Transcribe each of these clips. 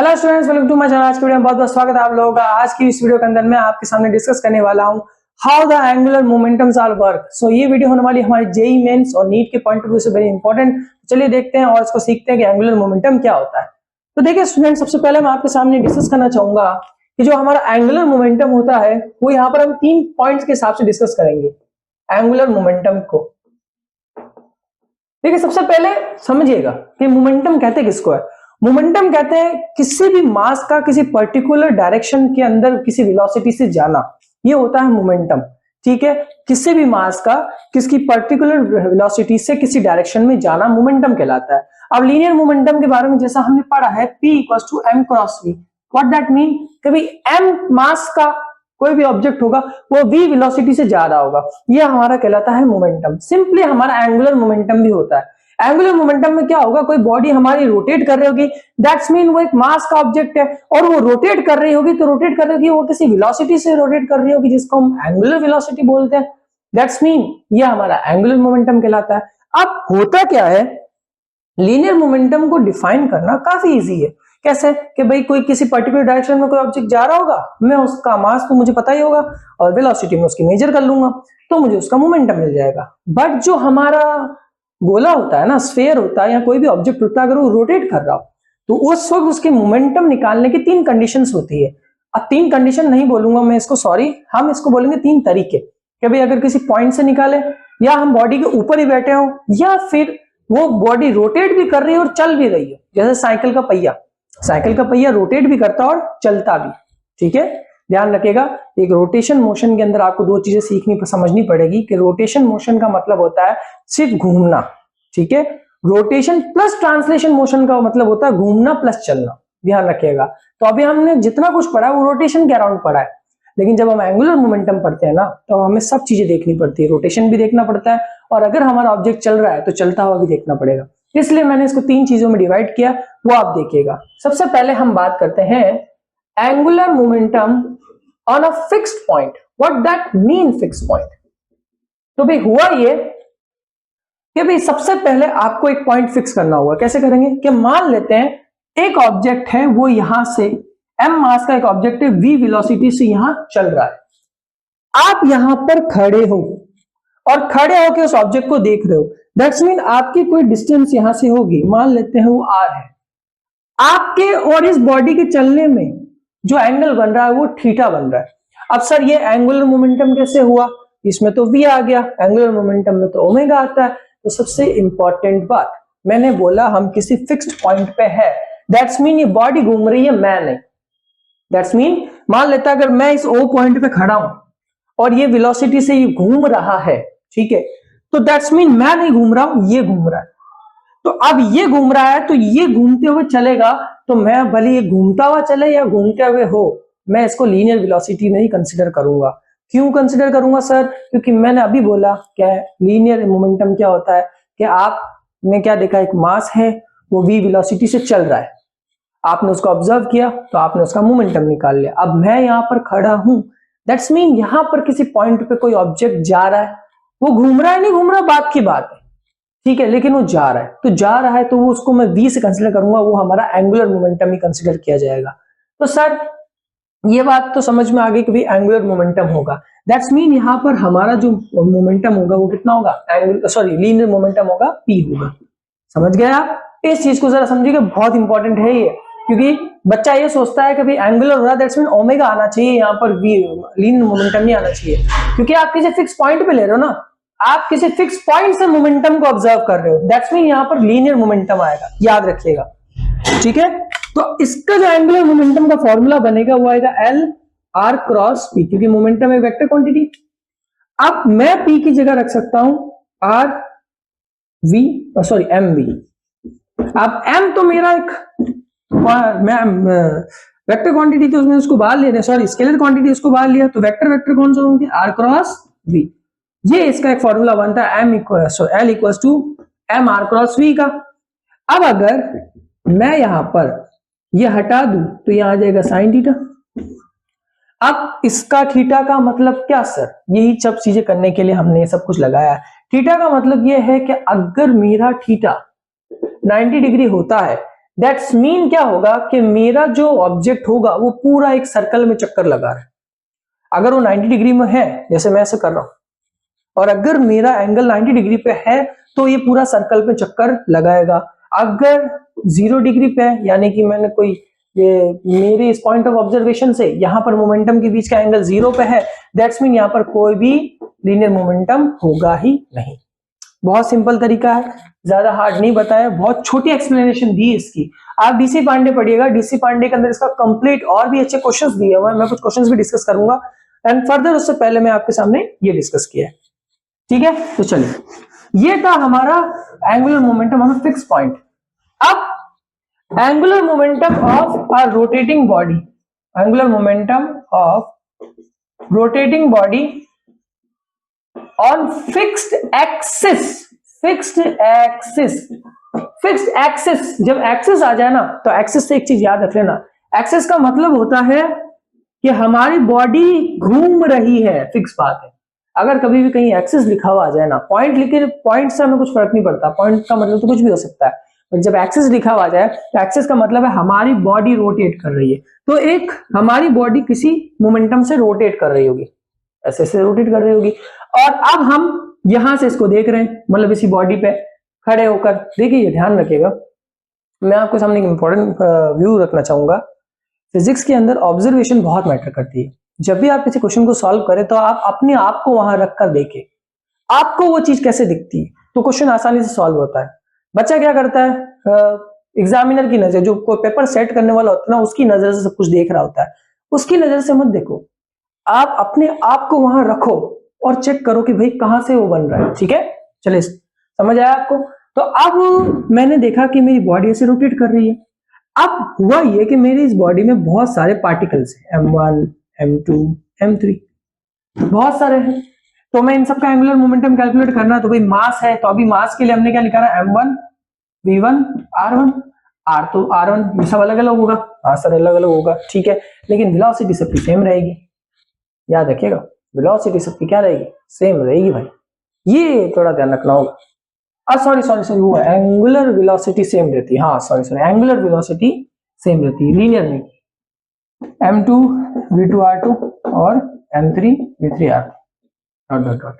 Hello students, welcome to my channel. आज की video में बहुत बहुत स्वागत है आप लोगों का। आज की इस वीडियो के अंदर मैं आपके सामने डिस्कस करने वाला हूं how the angular momentums are work. So ये वीडियो होने वाली हमारी जेईई मेंस और नीट के पॉइंट ऑफ व्यू से वेरी इंपॉर्टेंट। चलिए देखते हैं और इसको सीखते हैं कि एंगुलर मोमेंटम क्या होता है। तो देखिए स्टूडेंट, सबसे पहले मैं आपके सामने डिस्कस करना चाहूंगा कि जो हमारा एंगुलर मोमेंटम होता है वो यहाँ पर हम 3 पॉइंट्स के हिसाब से डिस्कस करेंगे एंगुलर मोमेंटम को। देखिए सबसे पहले समझिएगा कि मोमेंटम कहते किसको है। मोमेंटम कहते हैं किसी भी मास का किसी पर्टिकुलर डायरेक्शन के अंदर किसी वेलोसिटी से जाना, ये होता है मोमेंटम। ठीक है, किसी भी मास का किसी पर्टिकुलर वेलोसिटी से किसी डायरेक्शन में जाना मोमेंटम कहलाता है। अब लीनियर मोमेंटम के बारे में जैसा हमने पढ़ा है P = m cross v। What that mean, कभी m मास का कोई भी ऑब्जेक्ट होगा वो v वेलोसिटी से जा रहा होगा, ये हमारा कहलाता है मोमेंटम। सिंपली हमारा एंगुलर मोमेंटम भी होता है। एंगुलर मोमेंटम में क्या होगा, कोई बॉडी हमारी रोटेट कर रही होगी, दैट्स मीन वो एक मास का ऑब्जेक्ट है और वो रोटेट कर रही होगी, तो रोटेट कर रही होगी वो किसी वेलोसिटी से रोटेट कर रही होगी जिसको हम एंगुलर वेलोसिटी बोलते हैं। दैट्स मीन ये हमारा एंगुलर मोमेंटम कहलाता है। अब होता क्या है, लीनियर मोमेंटम को डिफाइन करना काफी इजी है। कैसे कि भाई कोई किसी पर्टिकुलर डायरेक्शन में कोई ऑब्जेक्ट जा रहा होगा, मैं उसका मास तो मुझे पता ही होगा और वेलोसिटी में उसकी मेजर कर लूंगा तो मुझे उसका मोमेंटम मिल जाएगा। बट जो हमारा गोला होता है ना, स्फीयर होता है या कोई भी ऑब्जेक्ट होता है, अगर वो रोटेट कर रहा हो तो उस वक्त उसके मोमेंटम निकालने की 3 कंडीशंस होती है। अब 3 कंडीशन नहीं बोलूंगा मैं इसको, सॉरी, हम इसको बोलेंगे 3 तरीके कि भाई अगर किसी पॉइंट से निकाले, या हम बॉडी के ऊपर ही बैठे हो, या फिर वो बॉडी रोटेट भी कर रही है और चल भी रही है। जैसे साइकिल का पहिया रोटेट भी करता और चलता भी। ठीक है, ध्यान रखिएगा, एक रोटेशन मोशन के अंदर आपको 2 चीजें समझनी पड़ेगी कि रोटेशन मोशन का मतलब होता है सिर्फ घूमना। ठीक है, रोटेशन प्लस ट्रांसलेशन मोशन का मतलब होता है घूमना प्लस चलना। ध्यान रखिएगा। तो अभी हमने जितना कुछ पढ़ा है वो रोटेशन के अराउंड पढ़ा है, लेकिन जब हम एंगुलर मोमेंटम पढ़ते हैं ना तो हमें सब चीजें देखनी पड़ती है, रोटेशन भी देखना पड़ता है और अगर हमारा ऑब्जेक्ट चल रहा है तो चलता हुआ भी देखना पड़ेगा। इसलिए मैंने इसको 3 चीजों में डिवाइड किया, वो आप देखिएगा। सबसे पहले हम बात करते हैं angular momentum on a fixed point. What that mean fixed point? तो भाई हुआ ये कि भाई सबसे पहले आपको एक पॉइंट फिक्स करना होगा। कैसे करेंगे कि मान लेते हैं एक ऑब्जेक्ट है, वो यहां से m मास का एक ऑब्जेक्ट है, v वेलोसिटी से यहां चल रहा है। आप यहां पर खड़े हो और खड़े होकर उस ऑब्जेक्ट को देख रहे हो, दैट्स मीन आपकी कोई डिस्टेंस यहां से होगी, मान लेते हैं वो r है। आपके और इस बॉडी के चलने में जो एंगल बन रहा है वो थीटा बन रहा है। अब सर ये एंगुलर मोमेंटम कैसे हुआ? इसमें तो v आ गया, एंगुलर मोमेंटम में तो ओमेगा आता है। तो सबसे इंपॉर्टेंट बात, मैंने बोला हम किसी फिक्स्ड पॉइंट पे है, दैट्स मीन ये बॉडी घूम रही है, मैं नहीं। दैट्स मीन मान लेता अगर मैं इस O पॉइंट पे खड़ा हूं और ये वेलोसिटी से ये घूम रहा है, ठीक है, तो दैट्स मीन मैं नहीं घूम रहा हूं, ये घूम रहा है। तो अब ये घूम रहा है तो ये घूमते हुए चलेगा, तो मैं भले ये घूमता हुआ चले या घूमते हुए हो, मैं इसको लीनियर वेलोसिटी में ही कंसीडर करूंगा। क्यों कंसीडर करूंगा सर? क्योंकि मैंने अभी बोला क्या है, लीनियर मोमेंटम क्या होता है कि आपने क्या देखा, एक मास है वो v वेलोसिटी से चल रहा है, आपने उसको ऑब्जर्व किया तो आपने उसका मोमेंटम निकाल लिया। अब मैं यहां पर खड़ा हूं, दैट्स मीन यहां पर किसी पॉइंट पे कोई ऑब्जेक्ट जा रहा है, वो घूम रहा है नहीं घूम रहा बात की बात है, ठीक है, लेकिन वो जा रहा है, तो जा रहा है तो वो उसको मैं v से कंसीडर करूंगा, वो हमारा एंगुलर मोमेंटम ही कंसीडर किया जाएगा। तो सर ये बात तो समझ में आ गई कि भाई एंगुलर मोमेंटम होगा, दैट्स मीन यहां पर हमारा जो मोमेंटम होगा वो कितना होगा, लीनियर मोमेंटम होगा, p होगा। समझ गए आप? इस चीज को जरा समझिएगा, बहुत इंपॉर्टेंट है ये, क्योंकि बच्चा ये सोचता है कि भाई एंगुलर हो रहा है दैट्स मीन ओमेगा आना चाहिए, यहाँ पर लीनियर मोमेंटम नहीं आना चाहिए, क्योंकि आप किसी फिक्स पॉइंट पे ले रहे हो ना, आप किसी फिक्स पॉइंट से मोमेंटम को ऑब्जर्व कर रहे हो, दैट्स मीन यहाँ पर लीनियर मोमेंटम आएगा, याद रखिएगा। ठीक है, तो इसका जो एंगुलर मोमेंटम का फॉर्मूला बनेगा वो आएगा L R क्रॉस P, क्योंकि मोमेंटम है वेक्टर क्वांटिटी। अब मैं P की जगह रख सकता हूं R V, sorry M V। अब M तो मेरा एक वेक्टर क्वांटिटी, तो उसमें उसको बाहर ले रहे हैं, सॉरी स्केलर क्वांटिटी उसको बाहर लिया, तो वेक्टर वेक्टर कौन सा होंगे, R क्रॉस V। ये इसका एक फॉर्मूला बनता है L equal to M R cross V का। अब अगर मैं यहां पर ये हटा दूं तो यहां आ जाएगा साइन थीटा। अब इसका थीटा का मतलब क्या सर? यही सब चीजें करने के लिए हमने ये सब कुछ लगाया है। थीटा का मतलब ये है कि अगर मेरा थीटा 90 डिग्री होता है, दैट्स मीन क्या होगा कि मेरा जो ऑब्जेक्ट होगा वो पूरा एक सर्कल में चक्कर लगा रहा है। अगर वो 90 डिग्री में है, जैसे मैं ऐसे कर रहा हूं, और अगर मेरा एंगल 90 डिग्री पे है तो ये पूरा सर्कल पे चक्कर लगाएगा। अगर 0 डिग्री पे है, यानी कि मैंने कोई ये मेरे इस पॉइंट ऑफ ऑब्जर्वेशन से यहां पर मोमेंटम के बीच का एंगल 0 पे है, दैट्स मीन यहां पर कोई भी लीनियर मोमेंटम होगा ही नहीं। बहुत सिंपल तरीका है, ज्यादा हार्ड नहीं बताया, बहुत छोटी एक्सप्लेनेशन दी इसकी। आप डीसी पांडे पढ़िएगा, डीसी पांडे के अंदर इसका कंप्लीट और भी अच्छे क्वेश्चंस दिए हुए हैं, मैं कुछ क्वेश्चंस भी डिस्कस करूंगा एंड फर्दर उससे पहले मैं आपके सामने ये डिस्कस किया है। ठीक है, तो चलिए, ये था हमारा angular momentum of fix point. अब angular momentum of a rotating body, angular momentum of rotating body on fixed axis, fixed axis, fixed axis. जब एक्सिस आ जाए ना, तो एक्सिस से एक चीज याद रख लेना, एक्सिस का मतलब होता है कि हमारी बॉडी घूम रही है, फिक्स बात है। अगर कभी भी कहीं एक्सिस लिखा हुआ आ जाए ना, पॉइंट लिखे, पॉइंट से हमें कुछ फर्क नहीं पड़ता, पॉइंट का मतलब तो कुछ भी हो सकता है, बट जब एक्सिस लिखा हुआ आ जाए तो एक्सिस का मतलब है हमारी बॉडी रोटेट कर रही है। तो एक हमारी बॉडी किसी मोमेंटम से रोटेट कर रही होगी, ऐसे ऐसे रोटेट कर रही होगी, और अब हम यहां से इसको देख रहे हैं, मतलब इसी बॉडी पे खड़े होकर। देखिए, ये ध्यान रखिएगा, मैं आपको सामने एक इंपॉर्टेंट व्यू रखना चाहूंगा। फिजिक्स के अंदर ऑब्जर्वेशन बहुत मैटर करती है। जब भी आप किसी क्वेश्चन को सॉल्व करें तो आप अपने आप को वहां रखकर देखें, आपको वो चीज कैसे दिखती है, तो क्वेश्चन आसानी से सॉल्व होता है। बच्चा क्या करता है, एग्जामिनर की नजर, जो कोई पेपर सेट करने वाला होता है ना, उसकी नजर से सब कुछ देख रहा होता है, उसकी नजर से मत देखो, आप अपने आप को वहां रखो और चेक करो कि भाई कहां से वो बन रहा है। ठीक है, चलिए, समझ आया आपको? तो अब मैंने देखा कि मेरी बॉडी ऐसे रोटेट कर रही है। अब हुआ ये कि मेरी इस बॉडी में बहुत सारे पार्टिकल्स हैं, M1, M2, M3, बहुत सारे हैं। तो मैं इन सबका एंगुलर मोमेंटम कैलकुलेट करना, तो भाई मास है, तो अभी मास के लिए हमने क्या लिखा है, M1, V1, R1, R2, R1, ये सब अलग अलग होगा। हाँ सर, अलग अलग होगा, ठीक है, लेकिन वेलोसिटी सबकी सेम रहेगी, याद रखिएगा, वेलोसिटी सबकी क्या रहेगी, सेम रहेगी भाई, ये थोड़ा ध्यान रखना होगा। सॉरी सॉरी सॉरी, वो एंगुलर वेलोसिटी सेम रहती है, हाँ sorry sorry, angular velocity same रहती है, लीनियर नहीं। M2 V2 R2 और M3 V3 R2 dot dot dot.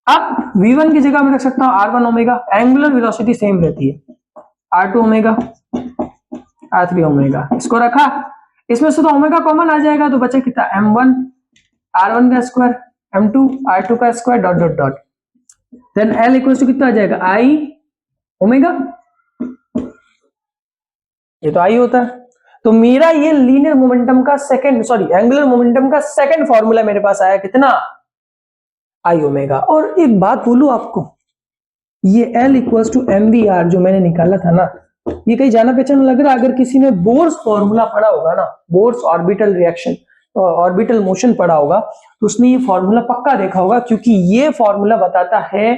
अब V1 की जगह मैं रख सकता हूँ R1 omega, angular velocity same रहती है, R2 ओमेगा, R3 ओमेगा, इसको रखा, इसमें से तो ओमेगा कॉमन आ जाएगा, तो बचा कितना, M1 R1 का स्क्वायर, M2 R2 का square, dot dot dot, then L equals to कितना आ जाएगा, I ओमेगा, ये तो I होता है। तो मेरा ये लीनियर मोमेंटम का सेकंड, सॉरी एंगुलर मोमेंटम का सेकंड फॉर्मूला मेरे पास आया, कितना, I ओमेगा। और एक बात बोलूं आपको, ये L इक्वल्स टू MVR जो मैंने निकाला था ना, ये कहीं जाना पहचाना लग रहा है। अगर किसी ने बोर्स फॉर्मूला पढ़ा होगा ना, Bohr's orbital reaction, orbital motion पढ़ा होगा, तो उसने ये फॉर्मूला पक्का देखा होगा, क्योंकि ये फॉर्मूला बताता है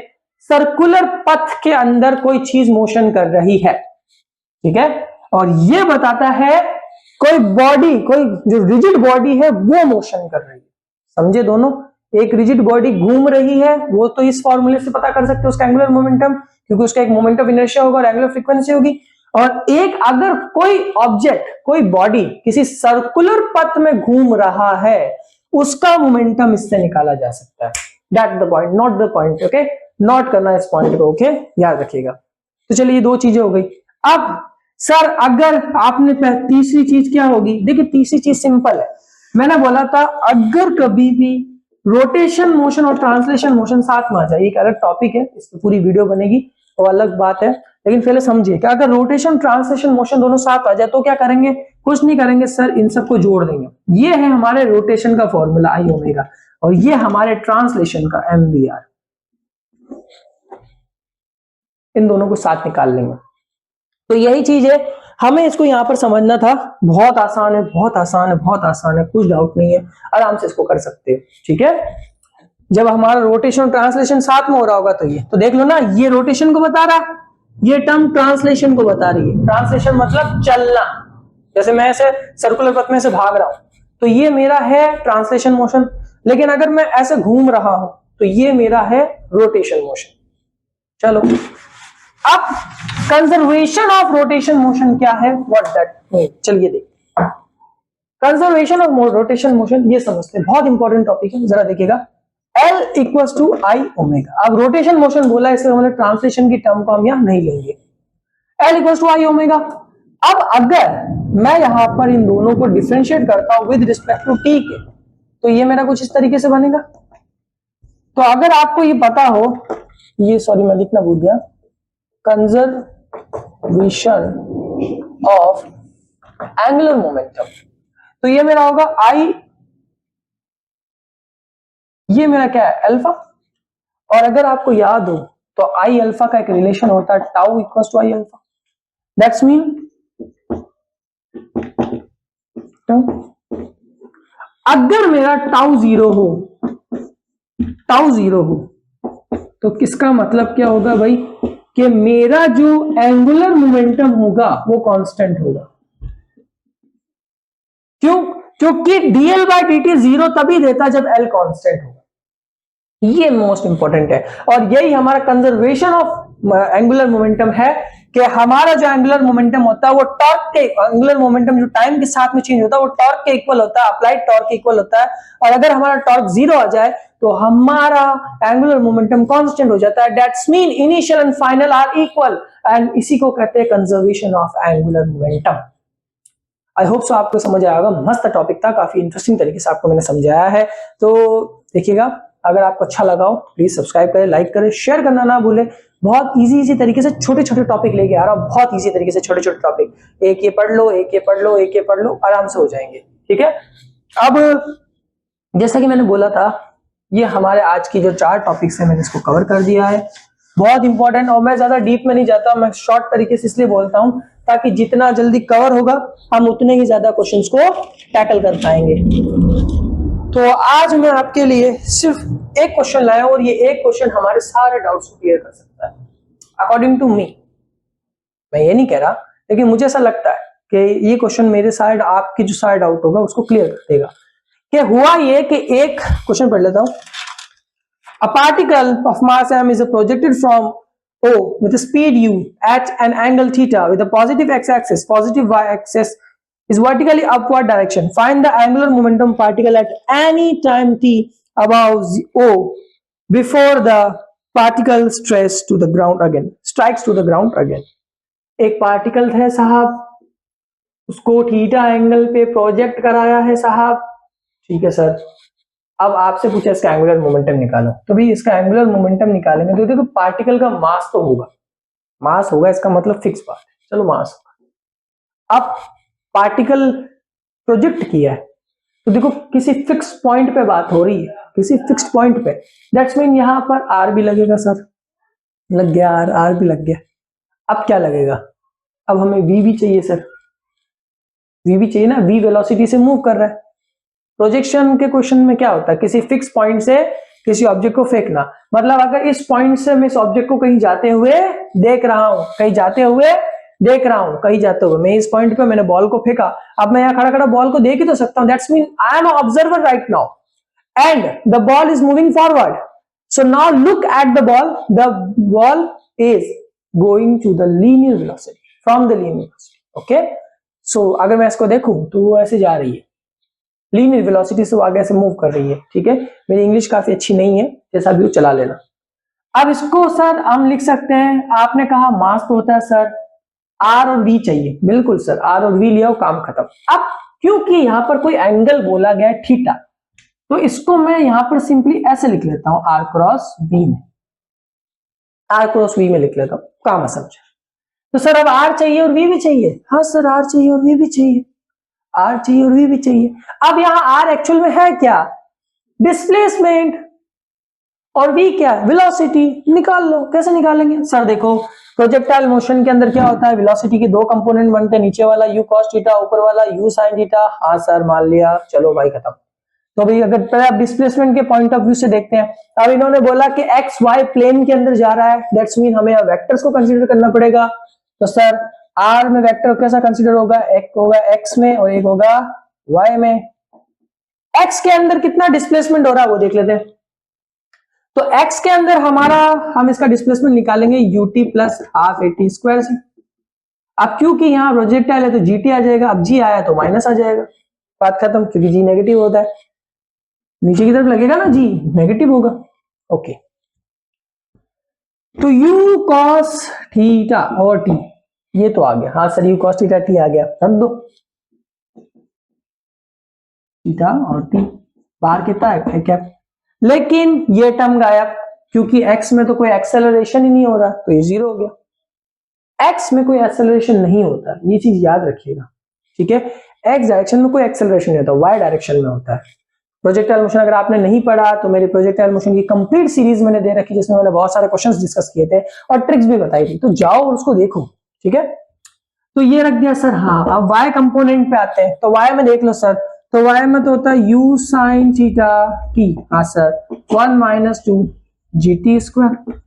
सर्कुलर पथ के अंदर कोई चीज मोशन कर रही है, ठीक है, और ये बताता है कोई बॉडी, कोई जो रिजिड बॉडी है वो मोशन कर रही है। समझे दोनों, एक रिजिड बॉडी घूम रही है, वो तो इस फॉर्मूले से पता कर सकते हो उसका एंगुलर मोमेंटम, क्योंकि उसका एक मोमेंट ऑफ इनर्शिया होगा और एंगुलर फ्रीक्वेंसी होगी। और एक अगर कोई ऑब्जेक्ट, कोई बॉडी किसी सर्कुलर पथ में घूम रहा है, उसका मोमेंटम इससे निकाला जा सकता है। That the point, not the point, okay, note करना इस पॉइंट को, ओके, याद रखिएगा। तो चलिए, ये दो चीजें हो गई। अब सर अगर आपने तीसरी चीज क्या होगी, देखिए तीसरी चीज सिंपल है, मैंने बोला था अगर कभी भी रोटेशन मोशन और ट्रांसलेशन मोशन साथ में आ जाए, एक अलग टॉपिक है, इस पर पूरी वीडियो बनेगी, वो अलग बात है, लेकिन पहले समझिए कि अगर रोटेशन ट्रांसलेशन मोशन दोनों साथ आ जाए तो क्या करेंगे, कुछ नहीं करेंगे सर, इन सबको जोड़ देंगे। ये है हमारे रोटेशन का फॉर्मूला I ओमेगा, और ये हमारे ट्रांसलेशन का MVR, इन दोनों को साथ निकाल लेंगे। तो यही चीज है, हमें इसको यहां पर समझना था। बहुत आसान है, बहुत आसान है, बहुत आसान है, कुछ डाउट नहीं है, आराम से इसको कर सकते हो, ठीक है। जब हमारा रोटेशन और ट्रांसलेशन साथ में हो रहा होगा तो ये तो देख लो ना, ये रोटेशन को बता रहा, ये टर्म ट्रांसलेशन को बता रही है। ट्रांसलेशन मतलब चलना, जैसे मैं ऐसे सर्कुलर पथ में से भाग रहा हूं तो ये मेरा है ट्रांसलेशन मोशन, लेकिन अगर मैं ऐसे घूम रहा हूं तो ये मेरा है रोटेशन मोशन। चलो, अब कंजर्वेशन ऑफ रोटेशन मोशन क्या है, व्हाट दैट, चलिए देखिए कंजर्वेशन ऑफ रोटेशन मोशन, ये समझते हैं, बहुत इंपॉर्टेंट टॉपिक है, जरा देखिएगा। L equals to I omega. अब रोटेशन मोशन बोला, इसलिए हमने ट्रांसलेशन की टर्म को हम यहां नहीं लेंगे। L equals to I omega. अब अगर मैं यहां पर इन दोनों को डिफरेंशिएट करता हूं विद रिस्पेक्ट टू टी के, तो ये मेरा कुछ इस तरीके से बनेगा। तो अगर आपको ये पता हो, ये सॉरी मैं लिखना भूल गया, कंजर्वेशन ऑफ एंगुलर मोमेंटम, तो ये मेरा होगा आई, ये मेरा क्या है अल्फा। और अगर आपको याद हो तो आई अल्फा का एक रिलेशन होता है tau equals to I alpha. That's mean अगर मेरा टाउ जीरो हो तो किसका मतलब क्या होगा भाई, कि मेरा जो एंगुलर मोमेंटम होगा वो कांस्टेंट होगा। क्यों? क्योंकि डीएल बाय dt जीरो तभी देता जब एल कांस्टेंट होगा। ये मोस्ट इंपॉर्टेंट है, और यही हमारा कंजर्वेशन ऑफ एंगुलर मोमेंटम है, कि हमारा जो एंगुलर मोमेंटम होता है वो टॉर्क के, एंगुलर मोमेंटम जो टाइम के साथ में चेंज होता है वो टॉर्क के इक्वल होता है, अप्लाइड टॉर्क के इक्वल होता है। और अगर हमारा टॉर्क जीरो आ जाए तो हमारा एंगुलर मोमेंटम कांस्टेंट हो जाता है। That's mean initial and final are equal, and इसी को कहते हैं conservation of angular momentum. I hope so आपको समझ आएगा, मस्त टॉपिक था, काफी इंटरेस्टिंग तरीके से आपको मैंने समझाया है। तो देखिएगा, अगर आपको अच्छा लगा हो प्लीज सब्सक्राइब करें, लाइक करें, शेयर करना ना भूलें। बहुत इजी तरीके से छोटे छोटे टॉपिक लेके आ रहा हूं, बहुत इजी तरीके से छोटे छोटे टॉपिक, एक ये पढ़ लो, एक ये पढ़ लो, एक ये पढ़ लो, आराम से हो जाएंगे। ठीक है, अब जैसा कि मैंने बोला था, ये हमारे आज की जो 4 टॉपिक्स है मैंने इसको कवर कर दिया है, बहुत इंपॉर्टेंट। और मैं ज्यादा डीप में नहीं जाता, मैं शॉर्ट तरीके से इसलिए बोलता हूं ताकि जितना जल्दी कवर होगा हम उतने ही ज्यादा क्वेश्चंस को टैकल कर पाएंगे। तो आज मैं आपके लिए सिर्फ एक क्वेश्चन लाया हूं, और ये एक क्वेश्चन हमारे सारे डाउट्स को क्लियर कर सकता है अकॉर्डिंग टू मी। मैं ये नहीं कह रहा, लेकिन मुझे ऐसा लगता है कि ये क्वेश्चन मेरे साइड, आपकी जो साइड डाउट होगा उसको क्लियर कर देगा। कि हुआ ये कि एक क्वेश्चन पढ़ लेता हूं। A particle of mass m is projected from O with a speed u at an angle theta with a positive x-axis, positive y-axis is vertically upward direction. Find the angular momentum particle at any time t above O before the particle strikes to the ground again. एक particle है साहब, उसको theta angle पे project कराया है साहब, ठीक है सर। अब आपसे पूछा इसका एंगुलर मोमेंटम निकालो, तो भाई इसका एंगुलर मोमेंटम निकालेंगे तो देखो पार्टिकल का मास तो होगा, मास होगा, इसका मतलब फिक्स बात है, चलो मास होगा। अब पार्टिकल प्रोजेक्ट किया है तो देखो किसी फिक्स पॉइंट पे बात हो रही है, किसी फिक्स्ड पॉइंट पे। दैट्स मीन यहां पर आर भी लगेगा सर, लग गया आर भी लग गया। अब क्या लगेगा, अब हमें वी भी चाहिए सर, वी भी चाहिए ना, वी वेलोसिटी से मूव कर रहा है। प्रोजेक्शन के क्वेश्चन में क्या होता है, किसी फिक्स पॉइंट से किसी ऑब्जेक्ट को फेंकना, मतलब अगर इस पॉइंट से मैं इस ऑब्जेक्ट को कहीं जाते हुए देख रहा हूं, कहीं जाते हुए देख रहा हूं, कहीं जाते हुए मैं इस पॉइंट पे मैंने बॉल को फेंका, अब मैं यहां खड़ा खड़ा बॉल को देख ही तो सकता हूं। That's mean I am observer right now and the ball is moving forward. So now look at the ball is going to the linear velocity, from the linear velocity. Okay, so अगर मैं इसको देखूं तो वो ऐसे जा रही है, लीनियर वेलोसिटी से वो आगे से मूव कर रही है। ठीक है, मेरी इंग्लिश काफी अच्छी नहीं है, जैसा भी चला लेना। अब इसको सर हम लिख सकते हैं, आपने कहा मास तो होता है सर, आर और वी चाहिए, बिल्कुल सर, आर और वी लिया, काम खत्म। अब क्योंकि यहां पर कोई एंगल बोला गया है थीटा, तो इसको मैं यहां पर सिंपली ऐसे लिख लेता हूं, आर क्रॉस वी में, आर क्रॉस वी में लिख लेता हूं, काम समझे। तो सर अब आर चाहिए और वी भी चाहिए, हाँ सर आर चाहिए और वी भी चाहिए, आर चाहिए और वी भी चाहिए। अब यहां आर एक्चुअल में है क्या, डिस्प्लेसमेंट, और वी क्या है, वेलोसिटी। निकाल लो, कैसे निकालेंगे सर, देखो प्रोजेक्टाइल मोशन के अंदर क्या होता है, वेलोसिटी के 2 कंपोनेंट बनते हैं, नीचे वाला u cos थीटा, ऊपर वाला u sin थीटा। हाँ सर मान लिया, चलो भाई खत्म। तो भाई अगर पहले आप डिस्प्लेसमेंट के पॉइंट ऑफ व्यू से देखते हैं, अब इन्होंने बोला कि एक्स वाई प्लेन के अंदर जा रहा है, दैट्स मीन हमें वेक्टर्स को कंसीडर करना पड़ेगा। तो सर आर में वेक्टर कैसा कंसीडर होगा, एक होगा एक्स में और एक होगा वाई में। एक्स के अंदर कितना डिस्प्लेसमेंट हो रहा है वो देख लेते हैं। तो x के अंदर हमारा हम इसका डिस्प्लेसमेंट निकालेंगे ut plus half at square से। अब क्योंकि यहाँ प्रोजेक्टाइल है तो gt आ जाएगा, अब g आया तो माइनस आ जाएगा, बात खत्म, क्योंकि g नेगेटिव होता है, नीचे की तरफ लगेगा ना, g नेगेटिव होगा। ओके, तो u cos थीटा और t ये तो आ गया, हाँ sir u cos theta t आ गया, रख दो थीटा और t, बाहर कितना है क्या, लेकिन ये टर्म गायब, क्योंकि x में तो कोई एक्सेलरेशन ही नहीं हो रहा, तो ये जीरो हो गया। x में कोई एक्सेलरेशन नहीं होता, ये चीज याद रखिएगा, ठीक है। x डायरेक्शन में कोई एक्सेलरेशन नहीं होता, y डायरेक्शन में होता है। प्रोजेक्टाइल मोशन अगर आपने नहीं पढ़ा तो मेरी प्रोजेक्टाइल मोशन की कंप्लीट सीरीज मैंने दे रखी, जिसमें मैंने बहुत सारे क्वेश्चंस डिस्कस किए थे और ट्रिक्स भी बताई थी, तो जाओ और उसको देखो, ठीक है। तो ये रख दिया सर, हाँ अब y कंपोनेंट पे आते हैं, तो y में देख लो सर, तो y में तो होता है u साइन थीटा t, हाँ सर 1 माइनस 2 gt स्क्वायर,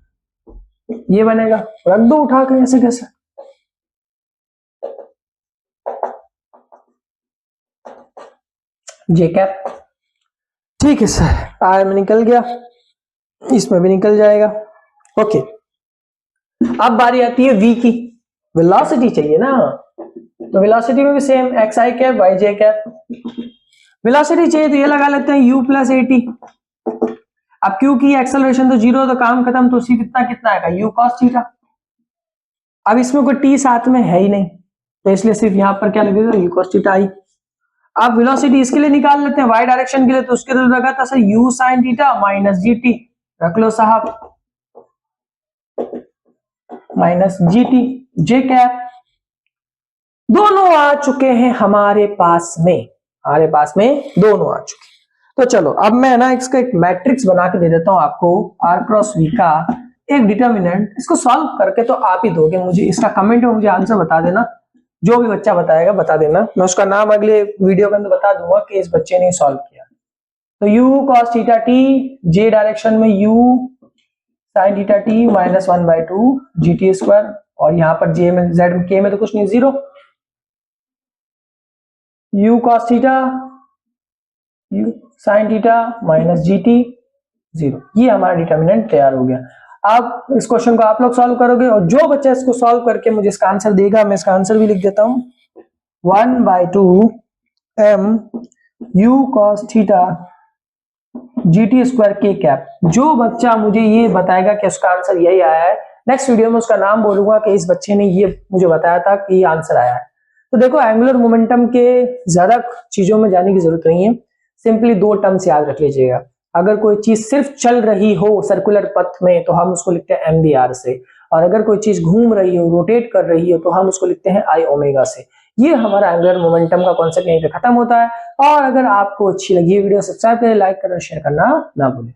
ये बनेगा, रख दो उठा के ऐसे कैसे, जे कैप, ठीक है सर, आर में निकल गया, इसमें भी निकल जाएगा। ओके, अब बारी आती है v की, वेलोसिटी चाहिए ना, तो वेलोसिटी में भी सेम एक्स आई कैप वाई जे कैप, वेलोसिटी चाहिए तो ये लगा लेते हैं u प्लस एटी। अब क्योंकि एक्सेलरेशन तो जीरो, तो काम खत्म, तो सी कितना कितना आएगा u cos थीटा। अब इसमें कोई t साथ में है ही नहीं, तो इसलिए सिर्फ यहां पर क्या लगेगा u cos थीटा आई। अब वेलोसिटी इसके लिए निकाल लेते हैं y डायरेक्शन के लिए, तो उसके लिए लगा था sir u sin theta minus gt, रख लो साहब माइनस gt, जे कैप, दोनों आ चुके हैं हमारे पास में, दोनों आ चुके। तो चलो अब मैं ना इसका एक मैट्रिक्स बना के दे देता हूं आपको, r क्रॉस v का एक डिटर्मिनेंट, इसको सॉल्व करके तो आप ही दोगे मुझे, इसका कमेंट में मुझे आंसर बता देना, जो भी बच्चा बताएगा बता देना, मैं उसका नाम अगले वीडियो के अंदर बता दूंगा कि इस बच्चे ने सॉल्व किया। तो u cos theta t, j direction में u sin theta t minus 1/2 gt square, और यहाँ पर j में z में k में तो कुछ नहीं, zero, u cos theta u sin theta minus gt zero, ये हमारा डिटर्मिनेंट तैयार हो गया। अब इस क्वेश्चन को आप लोग सॉल्व करोगे, और जो बच्चा इसको सॉल्व करके मुझे इसका आंसर देगा, मैं इसका आंसर भी लिख देता हूं, 1/2 m u cos theta gt square k cap. जो बच्चा मुझे ये बताएगा कि उसका आंसर यही आया है, नेक्स्ट वीडियो में उसका नाम बोलूंगा कि इस बच्चे ने ये मुझे बताया था कि ये आंसर आया है। तो देखो, एंगुलर मोमेंटम के ज्यादा चीजों में जाने की जरूरत नहीं है, सिंपली दो टर्म्स याद रख लीजिएगा। अगर कोई चीज सिर्फ चल रही हो सर्कुलर पथ में तो हम उसको लिखते हैं mvr से, और अगर कोई चीज घूम रही हो, रोटेट कर रही हो, तो हम उसको लिखते हैं i ओमेगा से। ये हमारा एंगुलर मोमेंटम का कॉन्सेप्ट यहीं पे खत्म होता है। और अगर आपको अच्छी लगी वीडियो, सब्सक्राइब करें, लाइक करें, शेयर करना ना भूलें।